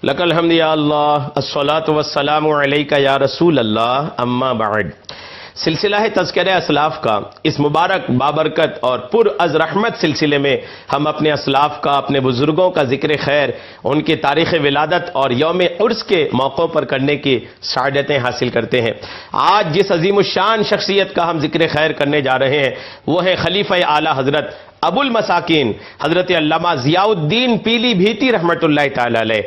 لک الحمد یا اللہ الصلاۃ والسلام علیک یا رسول اللہ اما بعد۔ سلسلہ تذکرہ اسلاف کا اس مبارک بابرکت اور پر از رحمت سلسلے میں ہم اپنے اسلاف کا، اپنے بزرگوں کا ذکر خیر، ان کی تاریخ ولادت اور یوم عرس کے موقعوں پر کرنے کی سعادتیں حاصل کرتے ہیں۔ آج جس عظیم الشان شخصیت کا ہم ذکر خیر کرنے جا رہے ہیں وہ ہے خلیفہ اعلیٰ حضرت ابو المساکین حضرت علامہ ضیاء الدین پیلی بھیتی رحمۃ اللہ تعالی علیہ۔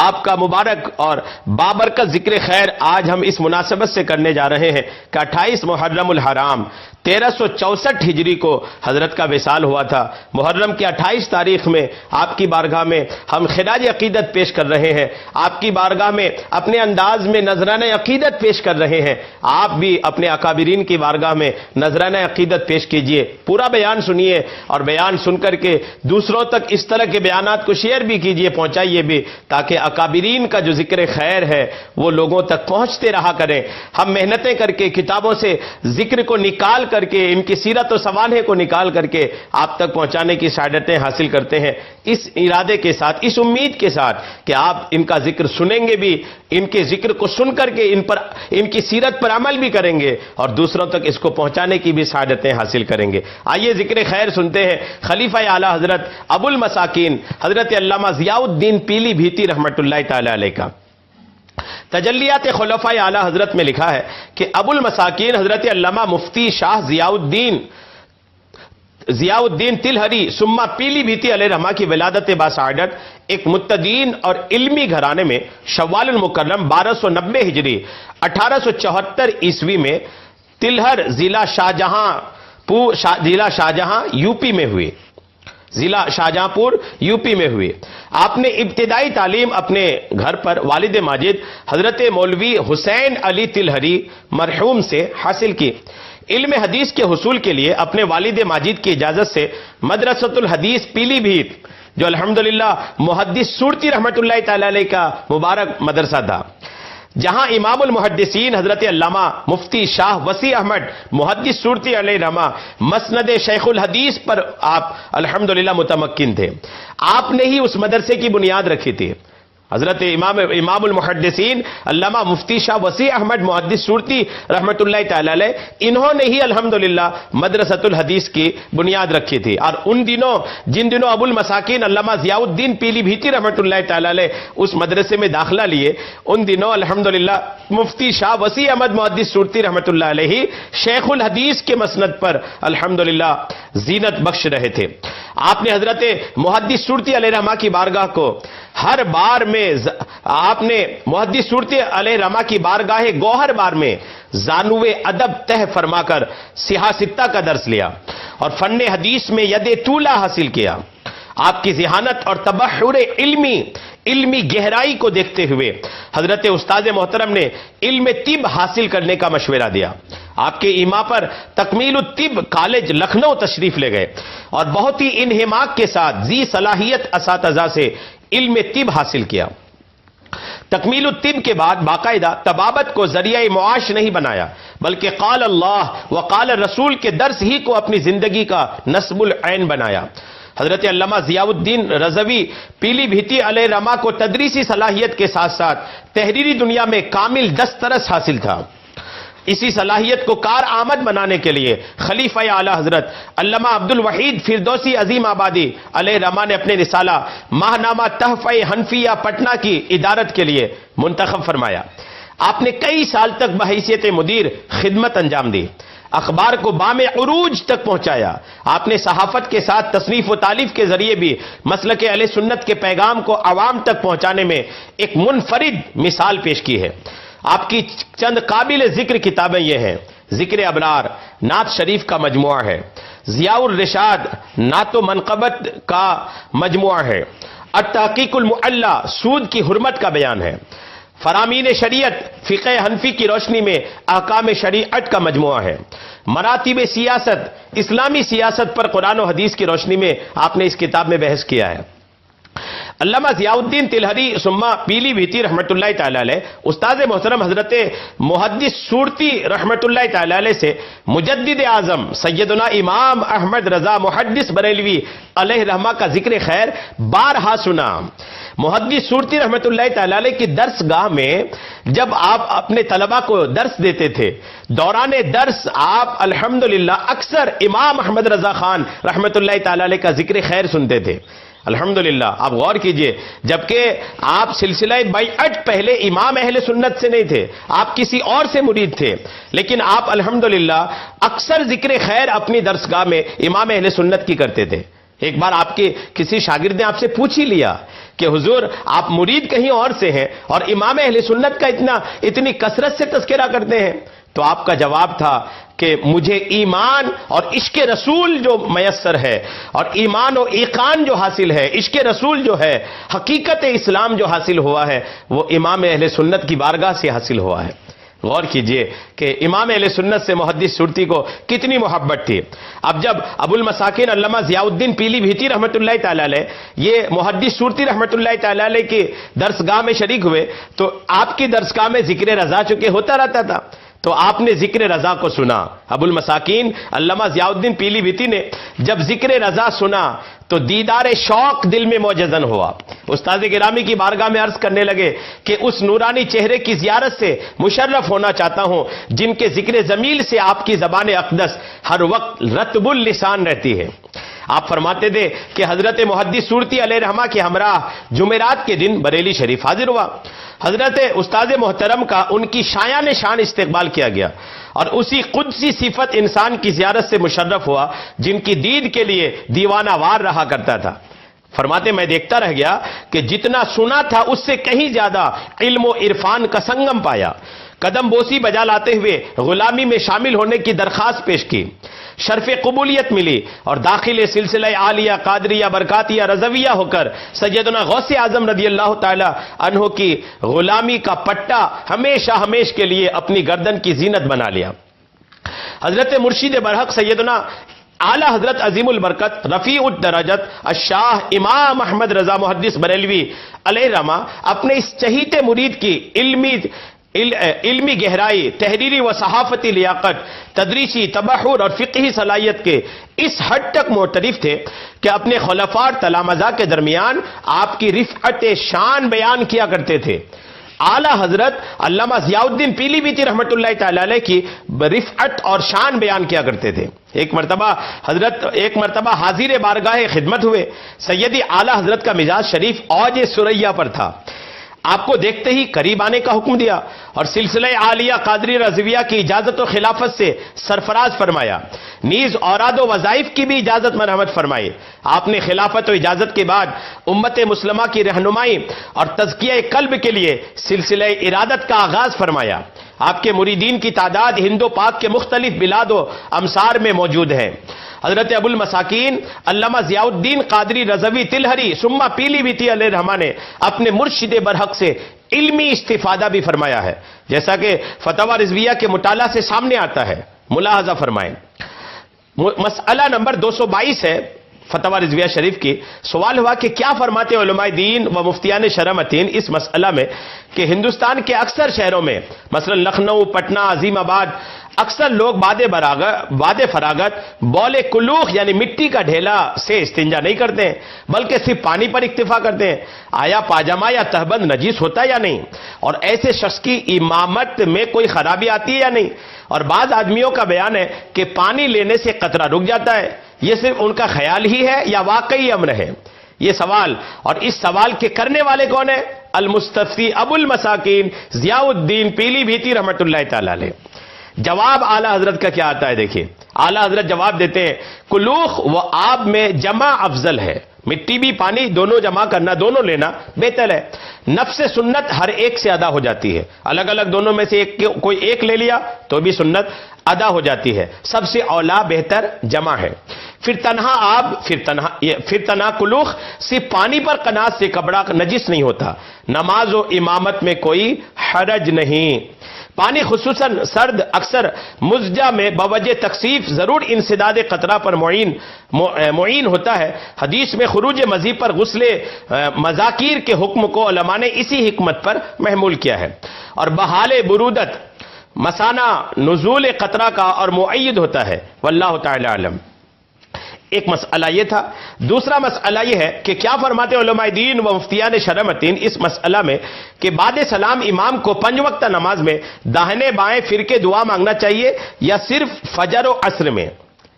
آپ کا مبارک اور بابرکت ذکر خیر آج ہم اس مناسبت سے کرنے جا رہے ہیں کہ 28 محرم الحرام 1364 ہجری کو حضرت کا وصال ہوا تھا۔ محرم کی 28 تاریخ میں آپ کی بارگاہ میں ہم خراج عقیدت پیش کر رہے ہیں، آپ کی بارگاہ میں اپنے انداز میں نذرانہ عقیدت پیش کر رہے ہیں۔ آپ بھی اپنے اکابرین کی بارگاہ میں نذرانہ عقیدت پیش کیجئے، پورا بیان سنیے اور بیان سن کر کے دوسروں تک اس طرح کے بیانات کو شیئر بھی کیجئے، پہنچائیے بھی، تاکہ اکابرین کا جو ذکر خیر ہے وہ لوگوں تک پہنچتے رہا کریں۔ ہم محنتیں کر کے کتابوں سے ذکر کو نکال کر کے، ان کی سیرت و سوانح کو نکال کر کے آپ تک پہنچانے کی سعادتیں حاصل کرتے ہیں، اس ارادے کے ساتھ، اس امید کے ساتھ کہ آپ ان کا ذکر سنیں گے بھی، ان کے ذکر کو سن کر کے ان کی سیرت پر عمل بھی کریں گے اور دوسروں تک اس کو پہنچانے کی بھی سعادتیں حاصل کریں گے۔ آئیے ذکر خیر سنتے ہیں خلیفہ اعلیٰ حضرت ابو المساکین حضرت علامہ ضیاء الدین پیلی بھیتی رحمۃ اللہ تعالی علیہ کا۔ تجلیات خلفاء اعلیٰ حضرت میں لکھا ہے کہ ابو المساکین حضرت علامہ مفتی شاہ ضیاء الدین تلہری ثم پیلی بھیتی علیہ رحمہ کی ولادت باسعادت ایک متدین اور علمی گھرانے میں شوال المکرم 1290 ہجری 1874 عیسوی میں تلہر ضلع شاہجہاں یو پی میں ہوئے، ضلع شاہجہاں پور یو پی میں ہوئے۔ آپ نے ابتدائی تعلیم اپنے گھر پر والد ماجد حضرت مولوی حسین علی تلہری مرحوم سے حاصل کی۔ علم حدیث کے حصول کے لیے اپنے والد ماجد کی اجازت سے مدرسۃ الحدیث پیلی بھیت، جو الحمدللہ محدث سورتی رحمۃ اللہ تعالی علیہ کا مبارک مدرسہ تھا، جہاں امام المحدثین حضرت علامہ مفتی شاہ وسیع احمد محدث سورتی علیہ رحمہ مسند شیخ الحدیث پر آپ الحمدللہ متمکن تھے۔ آپ نے ہی اس مدرسے کی بنیاد رکھی تھی۔ حضرت امام المحدثین علامہ مفتی شاہ وسیع احمد محدث سورتی رحمۃ اللہ تعالی علیہ، انہوں نے ہی الحمدللہ مدرسۃ الحدیث کی بنیاد رکھی تھی۔ اور جن دنوں ابو المساکین علامہ ضیاء الدین پیلی بھیتی رحمۃ اللہ تعالی علیہ اس مدرسے میں داخلہ لیے، ان دنوں الحمدللہ مفتی شاہ وسیع احمد محدث سورتی رحمۃ اللہ علیہ شیخ الحدیث کے مسند پر الحمدللہ زینت بخش رہے تھے۔ آپ نے حضرت محدث سورتی علیہ رحمہ کی بارگاہ کو ہر بار میں آپ نے محدث سورتی علیہ رحمہ کی بارگاہ گوہر بار میں زانو ادب تہ فرما کر سیاہ ستہ کا درس لیا اور فن حدیث میں ید طولہ حاصل کیا۔ آپ کی ذہانت اور تبحر علمی گہرائی کو دیکھتے ہوئے حضرت استاد محترم نے علم طب حاصل کرنے کا مشورہ دیا۔ آپ کے ایما پر تکمیل الطب کالج لکھنؤ تشریف لے گئے اور بہت ہی انہماک کے ساتھ ذی صلاحیت اساتذہ سے علم طب حاصل کیا۔ تکمیل الطب کے بعد باقاعدہ طبابت کو ذریعہ معاش نہیں بنایا، بلکہ قال اللہ و قال رسول کے درس ہی کو اپنی زندگی کا نصب العین بنایا۔ حضرت علامہ ضیاء الدین رضوی پیلی بھیتی علیہ رحمہ کو تدریسی صلاحیت کے ساتھ ساتھ تحریری دنیا میں کامل دسترس حاصل تھا۔ اسی صلاحیت کو کارآمد بنانے کے لیے خلیفہ اعلیٰ حضرت علامہ عبد الوحید فردوسی عظیم آبادی علیہ رحمہ نے اپنے رسالہ ماہنامہ تحفہ حنفیہ پٹنہ کی ادارت کے لیے منتخب فرمایا۔ آپ نے کئی سال تک بحیثیت مدیر خدمت انجام دی، اخبار کو بام عروج تک پہنچایا۔ آپ نے صحافت کے ساتھ تصنیف و تالیف کے ذریعے بھی مسلک اہل سنت کے پیغام کو عوام تک پہنچانے میں ایک منفرد مثال پیش کی ہے۔ آپ کی چند قابل ذکر کتابیں یہ ہیں: ذکر ابرار نعت شریف کا مجموعہ ہے، ضیاء الرشاد نعت و منقبت کا مجموعہ ہے، التحقیق المعلی سود کی حرمت کا بیان ہے، فرامین شریعت فقہ حنفی کی روشنی میں احکام شریعت کا مجموعہ ہے، مراتب سیاست اسلامی سیاست پر قرآن و حدیث کی روشنی میں آپ نے اس کتاب میں بحث کیا ہے۔ علامہ ضیاء الدین تلہری ثم پیلی بھیتی رحمۃ اللہ تعالی علیہ استاد محترم حضرت محدث سورتی رحمۃ اللہ تعالی علیہ سے مجدد اعظم سیدنا امام احمد رضا محدث بریلوی علیہ رحمہ کا ذکر خیر بارہا سنا۔ محدث سورتی رحمۃ اللہ تعالی علیہ کی درس گاہ میں جب آپ اپنے طلبہ کو درس دیتے تھے، دوران درس آپ الحمدللہ اکثر امام احمد رضا خان رحمۃ اللہ تعالی علیہ کا ذکر خیر سنتے تھے۔ الحمدللہ آپ غور کیجئے، جبکہ آپ سلسلہ بیعت پہلے امام اہل سنت سے نہیں تھے، آپ کسی اور سے مرید تھے، لیکن آپ الحمدللہ اکثر ذکر خیر اپنی درسگاہ میں امام اہل سنت کی کرتے تھے۔ ایک بار آپ کے کسی شاگرد نے آپ سے پوچھ ہی لیا کہ حضور آپ مرید کہیں اور سے ہیں اور امام اہل سنت کا اتنی کثرت سے تذکرہ کرتے ہیں، تو آپ کا جواب تھا کہ مجھے ایمان اور عشق رسول جو میسر ہے اور ایمان و ایقان جو حاصل ہے، عشق رسول جو ہے، حقیقت اسلام جو حاصل ہوا ہے، وہ امام اہل سنت کی بارگاہ سے حاصل ہوا ہے۔ غور کیجئے کہ امام اہل سنت سے محدث سورتی کو کتنی محبت تھی۔ اب جب ابو المساکین علامہ ضیاء الدین پیلی بھیتی رحمۃ اللہ تعالی علیہ یہ محدث سورتی رحمۃ اللہ تعالی علیہ کی درسگاہ میں شریک ہوئے، تو آپ کی درسگاہ میں ذکر رضا چونکہ ہوتا رہتا تھا، تو آپ نے ذکر رضا کو سنا۔ ابو المساکین علامہ ضیاء الدین پیلی بھیتی نے جب ذکر رضا سنا تو دیدار شوق دل میں موجزن ہوا۔ استاد گرامی کی بارگاہ میں عرض کرنے لگے کہ اس نورانی چہرے کی زیارت سے مشرف ہونا چاہتا ہوں جن کے ذکر جمیل سے آپ کی زبان اقدس ہر وقت رطب اللسان رہتی ہے۔ آپ فرماتے تھے کہ حضرت محدث سورتی علیہ رحمہ کے ہمراہ جمعرات کے دن بریلی شریف حاضر ہوا۔ حضرت استاد محترم کا ان کی شایان شان استقبال کیا گیا اور اسی قدسی صفت انسان کی زیارت سے مشرف ہوا جن کی دید کے لیے دیوانہ وار رہا کرتا تھا۔ فرماتے میں دیکھتا رہ گیا کہ جتنا سنا تھا اس سے کہیں زیادہ علم و عرفان کا سنگم پایا۔ قدم بوسی بجا لاتے ہوئے غلامی میں شامل ہونے کی درخواست پیش کی، شرف قبولیت ملی اور داخل سلسلہ عالیہ قادریہ برکاتیہ رضویہ ہو کر سیدنا غوث اعظم رضی اللہ تعالی عنہ کی غلامی کا پٹا ہمیشہ ہمیش کے لیے اپنی گردن کی زینت بنا لیا۔ حضرت مرشد برحق سیدنا اعلی حضرت عظیم البرکت رفیع الدرجت الشاہ امام احمد رضا محدث بریلوی علیہ رحمہ اپنے اس چہیتے مرید کی علمی گہرائی، تحریری و صحافتی لیاقت، تدریسی تبحر اور فقہی صلاحیت کے اس حد تک معترف تھے کہ اپنے خلفاء اور تلامذہ کے درمیان آپ کی رفعت شان بیان کیا کرتے تھے۔ اعلی حضرت علامہ ضیاء الدین پیلی بھیتی رحمۃ اللہ تعالی علیہ کی رفعت اور شان بیان کیا کرتے تھے۔ ایک مرتبہ حاضر بارگاہ خدمت ہوئے، سیدی اعلی حضرت کا مزاج شریف اوج ثریا پر تھا۔ آپ کو دیکھتے ہی قریب آنے کا حکم دیا اور سلسلہ عالیہ قادری رضویہ کی اجازت و خلافت سے سرفراز فرمایا، نیز اوراد و وظائف کی بھی اجازت مرحمت فرمائی۔ آپ نے خلافت و اجازت کے بعد امت مسلمہ کی رہنمائی اور تزکیہ قلب کے لیے سلسلہ ارادت کا آغاز فرمایا۔ آپ کے مریدین کی تعداد ہند و پاک کے مختلف بلاد و امصار میں موجود ہے۔ حضرت ابو المساکین علامہ ضیاء الدین قادری رضوی تلہری ثم پیلی بھیتی علیہ رحمہ نے اپنے مرشد برحق سے علمی استفادہ بھی فرمایا ہے، جیسا کہ فتاوی رضویہ کے مطالعہ سے سامنے آتا ہے۔ ملاحظہ فرمائیں، مسئلہ نمبر 222 ہے فتاوی رضویہ شریف کی۔ سوال ہوا کہ کیا فرماتے علماء دین و مفتیان شرع متین اس مسئلہ میں کہ ہندوستان کے اکثر شہروں میں مثلا لکھنؤ، پٹنہ، عظیم آباد اکثر لوگ بعد فراغت بول کلوخ یعنی مٹی کا ڈھیلا سے استنجا نہیں کرتے ہیں بلکہ صرف پانی پر اکتفا کرتے ہیں، آیا پاجامہ یا تہبند نجیس ہوتا ہے یا نہیں، اور ایسے شخص کی امامت میں کوئی خرابی آتی ہے یا نہیں؟ اور بعض آدمیوں کا بیان ہے کہ پانی لینے سے قطرہ رک جاتا ہے، یہ صرف ان کا خیال ہی ہے یا واقعی امر ہے؟ یہ سوال، اور اس سوال کے کرنے والے کون ہیں؟ المستفتی ابو المساکین ضیاء الدین پیلی بھیتی رحمۃ اللہ تعالی علیہ۔ جواب اعلی حضرت کا کیا آتا ہے، دیکھیے اعلی حضرت جواب دیتے ہیں کلوخ و آب میں جمع افضل ہے، مٹی بھی پانی دونوں جمع کرنا، دونوں لینا بہتر ہے۔ نفس سنت ہر ایک سے ادا ہو جاتی ہے، الگ الگ دونوں میں سے کوئی ایک لے لیا تو بھی سنت ادا ہو جاتی ہے، سب سے اولا بہتر جمع ہے۔ پھر تنہا آب، پھر تنہا کلوخ، صرف پانی پر قناعت سے کپڑا نجس نہیں ہوتا. نماز و امامت میں کوئی حرج نہیں. پانی خصوصاً سرد اکثر مزجہ میں بوجہ تکثیف ضرور انسداد قطرہ پر معین ہوتا ہے. حدیث میں خروج مذی پر غسل مذاکیر کے حکم کو علماء نے اسی حکمت پر محمول کیا ہے، اور بحال برودت مسانہ نزول قطرہ کا اور معید ہوتا ہے. واللہ تعالی علم. ایک مسئلہ یہ تھا. دوسرا مسئلہ یہ ہے کہ کیا فرماتے علماء دین و مفتیان شرمتین اس مسئلہ میں کہ بعد سلام امام کو 5 وقت نماز میں داہنے بائیں پھر کے دعا مانگنا چاہیے یا صرف فجر و عصر میں؟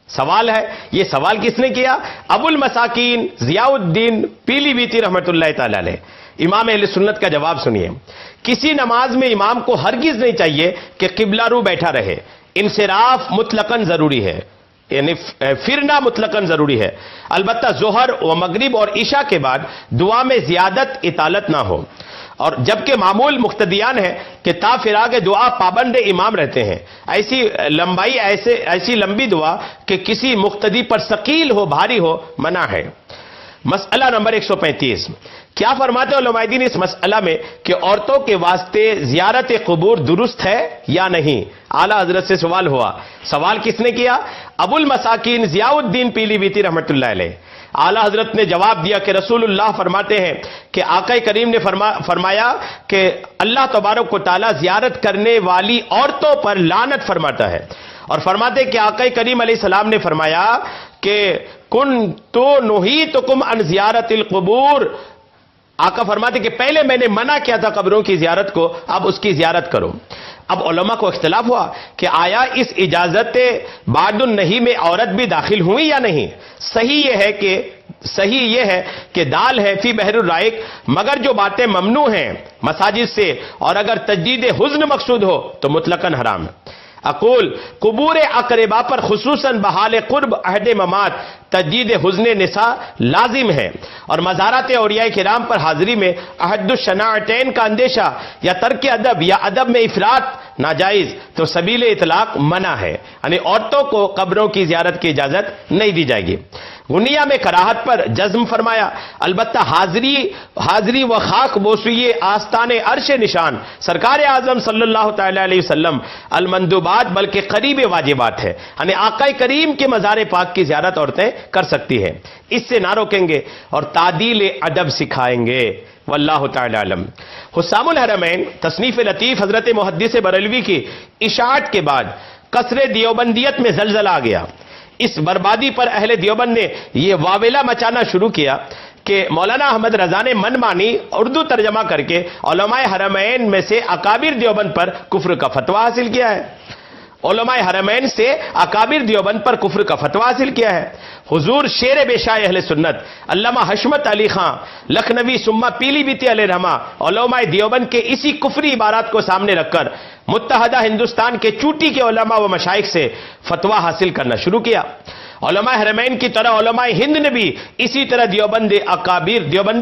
سوال ہے. یہ سوال کس نے کیا؟ ابو المساکین ضیاء الدین پیلی بیتی رحمۃ اللہ تعالی علیہ. امام اہل سنت کا جواب سنیے. کسی نماز میں امام کو ہرگز نہیں چاہیے کہ قبلہ رو بیٹھا رہے. انصراف مطلقاً ضروری ہے، یعنی پھرنا مطلقاً ضروری ہے. البتہ ظہر و مغرب اور عشاء کے بعد دعا میں زیادت اطالت نہ ہو، اور جبکہ معمول مقتدیان ہے کہ تا فراغ دعا پابند امام رہتے ہیں. ایسی لمبی دعا کہ کسی مقتدی پر ثقیل ہو، بھاری ہو، منع ہے. مسئلہ نمبر 135. کیا فرماتے علماء دین اس مسئلہ میں کہ عورتوں کے واسطے زیارت قبور درست ہے یا نہیں؟ اعلیٰ حضرت سے سوال ہوا. سوال کس نے کیا؟ ابو المساکین ضیاء الدین پیلی بیتی رحمۃ اللہ علیہ. اعلیٰ حضرت نے جواب دیا کہ رسول اللہ فرماتے ہیں کہ آقا کریم نے فرمایا کہ اللہ تبارک و تعالی زیارت کرنے والی عورتوں پر لعنت فرماتا ہے، اور فرماتے کہ آقا کریم علیہ السلام نے فرمایا کہ کنتو نہیتکم عن زیارت القبور. آقا فرماتے کہ پہلے میں نے منع کیا تھا قبروں کی زیارت کو، اب اس کی زیارت کرو. اب علماء کو اختلاف ہوا کہ آیا اس اجازت بعد النہی میں عورت بھی داخل ہوئی یا نہیں؟ صحیح یہ ہے کہ دال ہے فی بحر الرائق، مگر جو باتیں ممنوع ہیں مساجد سے اور اگر تجدید حزن مقصود ہو تو مطلقاً حرام ہے. اقول قبور اقربا پر خصوصاً بحال قرب عہد ممات تجدید حزن نساء لازم ہے، اور مزارات اولیاء کرام پر حاضری میں عہد الشناعتین کا اندیشہ یا ترک ادب یا ادب میں افراط ناجائز، تو سبیل اطلاق منع ہے، یعنی عورتوں کو قبروں کی زیارت کی اجازت نہیں دی جائے گی. غنیہ میں کراہت پر جزم فرمایا. البتہ حاضری و خاک بوسوی آستان عرش نشان سرکار اعظم صلی اللہ تعالی علیہ وسلم المندوبات بلکہ قریب واجبات ہے، یعنی آقا کریم کے مزار پاک کی زیارت عورتیں کر سکتی ہیں. اس سے نہ روکیں گے اور تعدیل ادب سکھائیں گے. واللہ تعالی علم. حسام الحرمین تصنیف لطیف حضرت محدث بریلوی کی اشاعت کے بعد قصر دیوبندیت میں زلزلہ آ گیا. اس بربادی پر اہل دیوبند نے یہ واویلا مچانا شروع کیا کہ مولانا احمد رضا نے من مانی اردو ترجمہ کر کے علماء حرمین میں سے اکابر دیوبند پر کفر کا فتویٰ حاصل کیا ہے. علماء حرمین سے اکابر دیوبند پر کفر کا فتویٰ حاصل کیا ہے. حضور شیر بے شاہ اہل سنت علامہ حشمت علی خان لکھنوی سما پیلی بیتی علیہ رحمہ علماء دیوبند کے اسی کفری عبارات کو سامنے رکھ کر متحدہ ہندوستان کے چوٹی کے علماء و مشائخ سے فتویٰ حاصل کرنا شروع کیا. علماء حرمین کی طرح علماء ہند نے بھی اسی طرح دیوبندی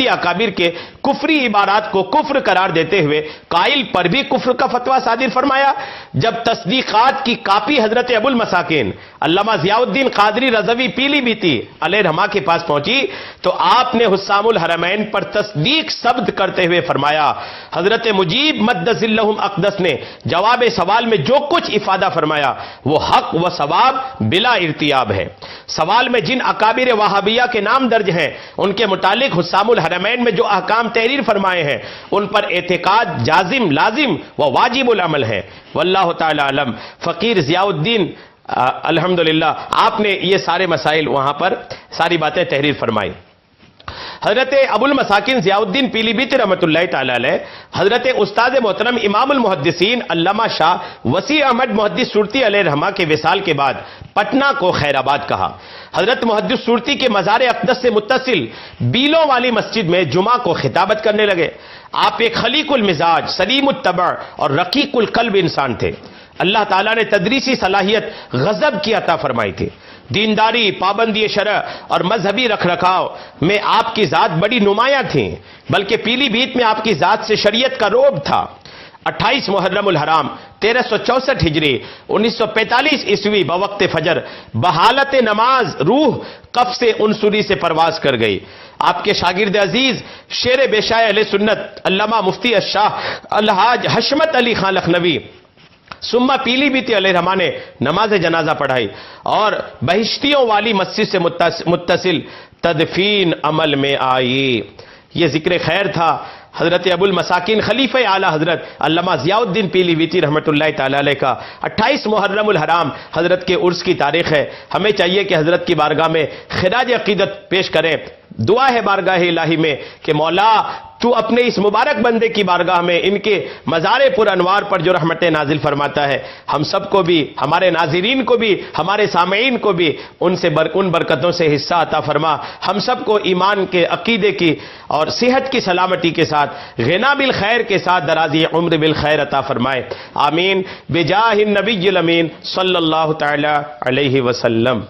اکابر کے کفری عبارات کو کفر قرار دیتے ہوئے قائل پر بھی کفر کا فتویٰ صادر فرمایا. جب تصدیقات کی کاپی حضرت ابو المساکین علامہ ضیاء الدین قادری رضوی پیلی بیتی علیہ رحمہ کے پاس پہنچی تو آپ نے حسام الحرمین پر تصدیق ثبت کرتے ہوئے فرمایا. حضرت مجیب مدث اللہم اقدس نے جواب سوال میں جو کچھ افادہ فرمایا وہ حق و ثواب بلا ارتیاب ہے. سوال میں جن اکابر وہابیہ کے نام درج ہیں ان کے متعلق حسام الحرمین میں جو احکام تحریر فرمائے ہیں ان پر اعتقاد جازم لازم و واجب العمل ہے. واللہ تعالی علم. فقیر ضیاء الدین الحمدللہ آپ نے یہ سارے مسائل وہاں پر ساری باتیں تحریر فرمائی. حضرت ابو المساکین ضیاء الدین پیلی بیتی رحمۃ اللہ تعالی علیہ حضرت استاد محترم امام المحدثین علامہ شاہ وسیع احمد محدث سورتی علیہ رحمہ کے وصال کے بعد پٹنہ کو خیر آباد کہا. حضرت محدث سورتی کے مزار اقدس سے متصل بیلوں والی مسجد میں جمعہ کو خطابت کرنے لگے. آپ ایک خلیق المزاج سلیم الطبع اور رقیق القلب انسان تھے. اللہ تعالیٰ نے تدریسی صلاحیت غضب کی عطا فرمائی تھی. دینداری، پابندی شرع اور مذہبی رکھ رکھاؤ میں آپ کی ذات بڑی نمایاں تھیں، بلکہ پیلی بھیت میں آپ کی ذات سے شریعت کا رعب تھا. 28 محرم الحرام 1364 ہجری 1945 عیسوی بوقت فجر بحالت نماز روح قف سے عنصری سے پرواز کر گئی. آپ کے شاگرد عزیز شیر بیشائے اہل سنت علامہ مفتی الشاہ الحاج حشمت علی خان لکھنوی سما پیلی بیتی علیہ رحمٰ نے نماز جنازہ پڑھائی اور بہشتیوں والی مسجد سے متصل تدفین عمل میں آئی. یہ ذکر خیر تھا حضرت ابو المساکین خلیفہ اعلی حضرت علامہ ضیاء الدین پیلی بیتی رحمۃ اللہ تعالی علیہ کا 28 محرم الحرام حضرت کے عرس کی تاریخ ہے. ہمیں چاہیے کہ حضرت کی بارگاہ میں خراج عقیدت پیش کریں. دعا ہے بارگاہ الہی میں کہ مولا تو اپنے اس مبارک بندے کی بارگاہ میں ان کے مزار پر انوار پر جو رحمتیں نازل فرماتا ہے ہم سب کو بھی، ہمارے ناظرین کو بھی، ہمارے سامعین کو بھی ان برکتوں سے حصہ عطا فرما. ہم سب کو ایمان کے عقیدے کی اور صحت کی سلامتی کے ساتھ غنا بالخیر کے ساتھ درازی عمر بالخیر عطا فرمائے. آمین بجاہ النبی الامین صلی اللہ تعالی علیہ وسلم.